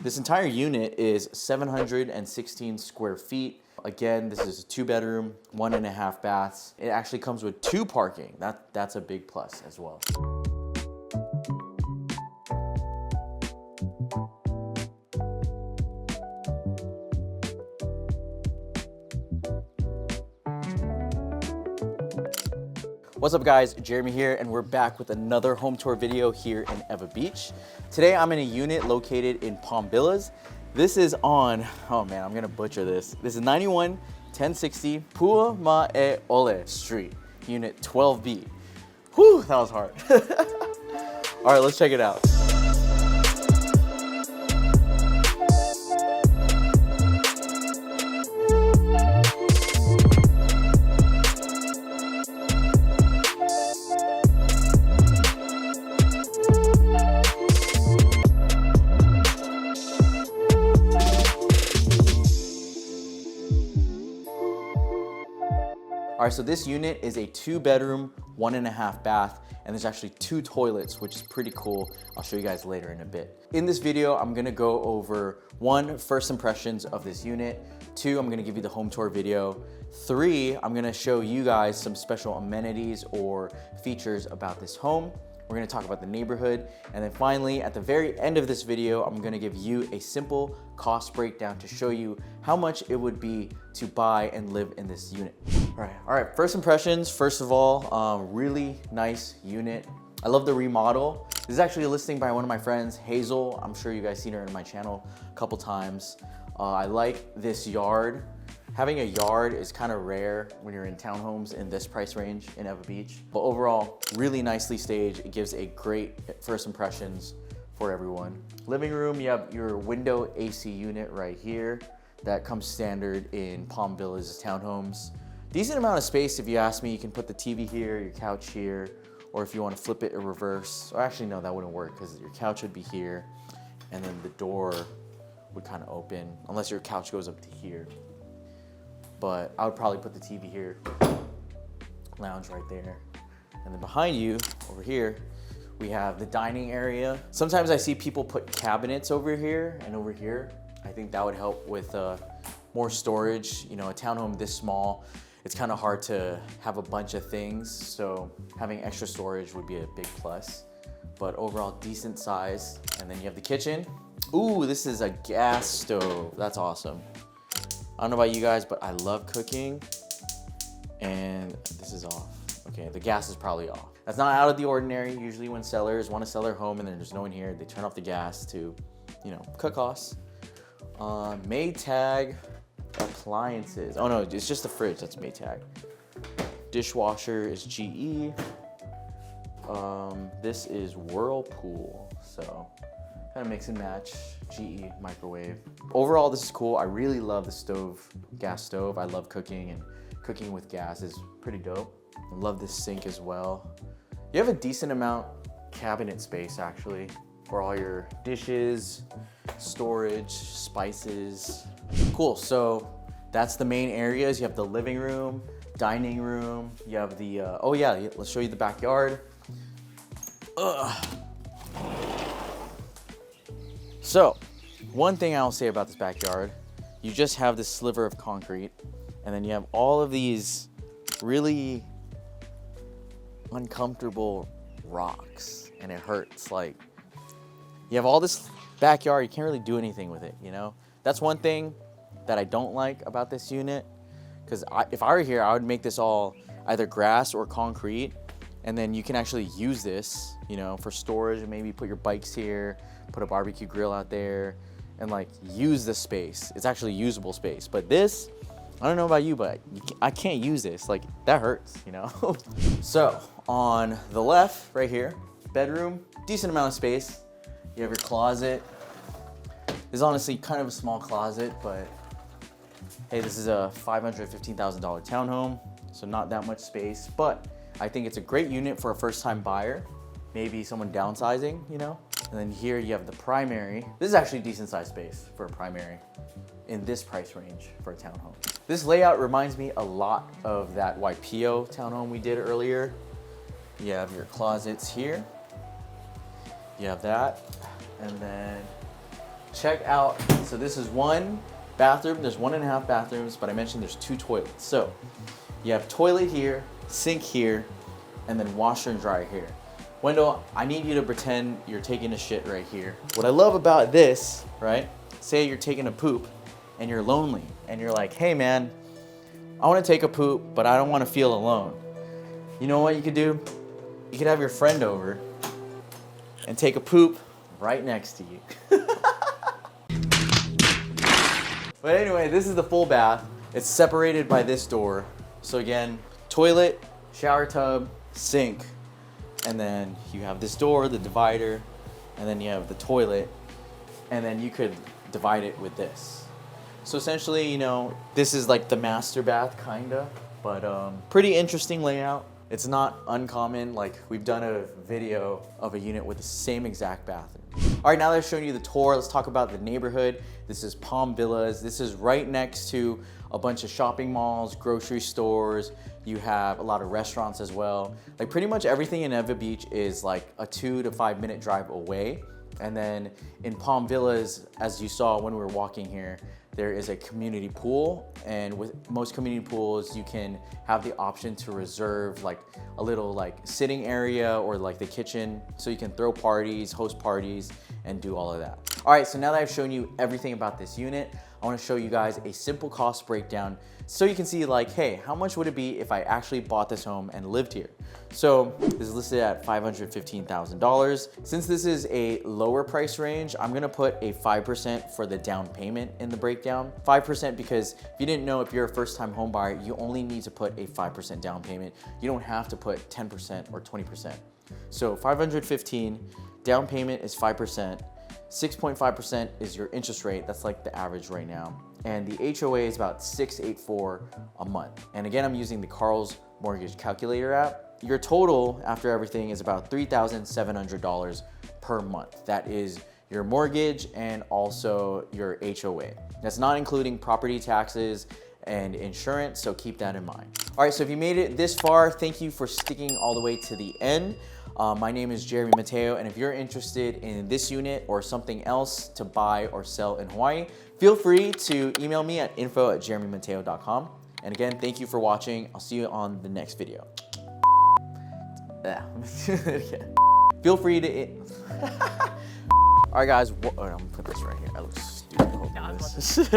This entire unit is 716 square feet. Again, this is a 2-bedroom, 1.5 baths. It actually comes with 2 parking. That's a big plus as well. What's up guys, Jeremy here, and we're back with another home tour video here in Ewa Beach. Today I'm in a unit located in Puamaeole. This is on, oh man, I'm gonna butcher this. This is 91-1060 Puamaeole Street, unit 12B. Whew, that was hard. All right, let's check it out. All right, so this unit is a 2-bedroom, 1.5 bath, and there's actually 2 toilets, which is pretty cool. I'll show you guys later in a bit. In this video, I'm gonna go over 1, first impressions of this unit. 2, I'm gonna give you the home tour video. 3, I'm gonna show you guys some special amenities or features about this home. We're gonna talk about the neighborhood. And then finally, at the very end of this video, I'm gonna give you a simple cost breakdown to show you how much it would be to buy and live in this unit. All right, first impressions. First of all, really nice unit. I love the remodel. This is actually a listing by one of my friends, Hazel. I'm sure you guys seen her in my channel a couple times. I like this yard. Having a yard is kind of rare when you're in townhomes in this price range in Ewa Beach. But overall, really nicely staged. It gives a great first impressions for everyone. Living room, you have your window AC unit right here. That comes standard in Puamaeole's townhomes. Decent amount of space if you ask me. You can put the TV here, your couch here, or if you want to flip it in reverse. Or actually, no, that wouldn't work because your couch would be here and then the door would kind of open unless your couch goes up to here. But I would probably put the TV here, lounge right there. And then behind you, over here, we have the dining area. Sometimes I see people put cabinets over here and over here. I think that would help with more storage. You know, a townhome this small, it's kind of hard to have a bunch of things. So having extra storage would be a big plus. But overall, decent size. And then you have the kitchen. Ooh, this is a gas stove. That's awesome. I don't know about you guys, but I love cooking, and this is off. Okay, the gas is probably off. That's not out of the ordinary. Usually when sellers want to sell their home and there's no one here, they turn off the gas to, you know, cut costs. Maytag appliances. Oh no, it's just the fridge, that's Maytag. Dishwasher is GE. This is Whirlpool, so kind of mix and match. GE microwave. Overall, this is cool. I really love the stove, gas stove. I love cooking, and cooking with gas is pretty dope. I love this sink as well. You have a decent amount cabinet space actually for all your dishes, storage, spices. Cool, so that's the main areas. You have the living room, dining room. You have the, oh yeah, let's show you the backyard. So, one thing I'll say about this backyard, you just have this sliver of concrete, and then you have all of these really uncomfortable rocks, and it hurts. Like, you have all this backyard, you can't really do anything with it, you know? That's one thing that I don't like about this unit, because if I were here, I would make this all either grass or concrete, and then you can actually use this, you know, for storage, and maybe put your bikes here, put a barbecue grill out there, and like use the space. It's actually usable space. But this, I don't know about you, but I can't use this. Like, that hurts, you know? So on the left, right here, bedroom, decent amount of space. You have your closet. This is honestly kind of a small closet, but hey, this is a $515,000 townhome, so not that much space, but I think it's a great unit for a first-time buyer, maybe someone downsizing, you know? And then here you have the primary. This is actually a decent sized space for a primary in this price range for a townhome. This layout reminds me a lot of that Waipio townhome we did earlier. You have your closets here. You have that. And then check out, so this is one bathroom. There's 1.5 bathrooms, but I mentioned there's 2 toilets. So you have toilet here, sink here, and then washer and dryer here. Wendell, I need you to pretend you're taking a shit right here. What I love about this, right? Say you're taking a poop and you're lonely and you're like, hey man, I want to take a poop, but I don't want to feel alone. You know what you could do? You could have your friend over and take a poop right next to you. But anyway, this is the full bath. It's separated by this door. So again, toilet, shower tub, sink, and then you have this door, the divider, and then you have the toilet, and then you could divide it with this. So essentially, you know, this is like the master bath kinda, but pretty interesting layout. It's not uncommon, like we've done a video of a unit with the same exact bathroom. All right, now that I've shown you the tour, let's talk about the neighborhood. This is Palm Villas. This is right next to a bunch of shopping malls, grocery stores. You have a lot of restaurants as well. Like pretty much everything in Ewa Beach is like a 2 to 5 minute drive away. And then in Palm Villas, as you saw when we were walking here, there is a community pool, and with most community pools, you can have the option to reserve like a little like sitting area or like the kitchen, so you can throw parties, host parties, and do all of that. All right, so now that I've shown you everything about this unit, I want to show you guys a simple cost breakdown so you can see like, hey, how much would it be if I actually bought this home and lived here? So this is listed at $515,000. Since this is a lower price range, I'm gonna put a 5% for the down payment in the breakdown. 5% because if you didn't know, if you're a first-time home buyer, you only need to put a 5% down payment. You don't have to put 10% or 20%. So 515, down payment is 5%. 6.5% is your interest rate. That's like the average right now. And the HOA is about $684 a month. And again, I'm using the Carl's Mortgage Calculator app. Your total after everything is about $3,700 per month. That is your mortgage and also your HOA. That's not including property taxes and insurance, so keep that in mind. All right, so if you made it this far, thank you for sticking all the way to the end. My name is Jeremy Mateo, and if you're interested in this unit or something else to buy or sell in Hawaii, feel free to email me at info@jeremymateo.com. And again, thank you for watching. I'll see you on the next video. Feel free to... All right, guys. I'm gonna put this right here. I look stupid holding this.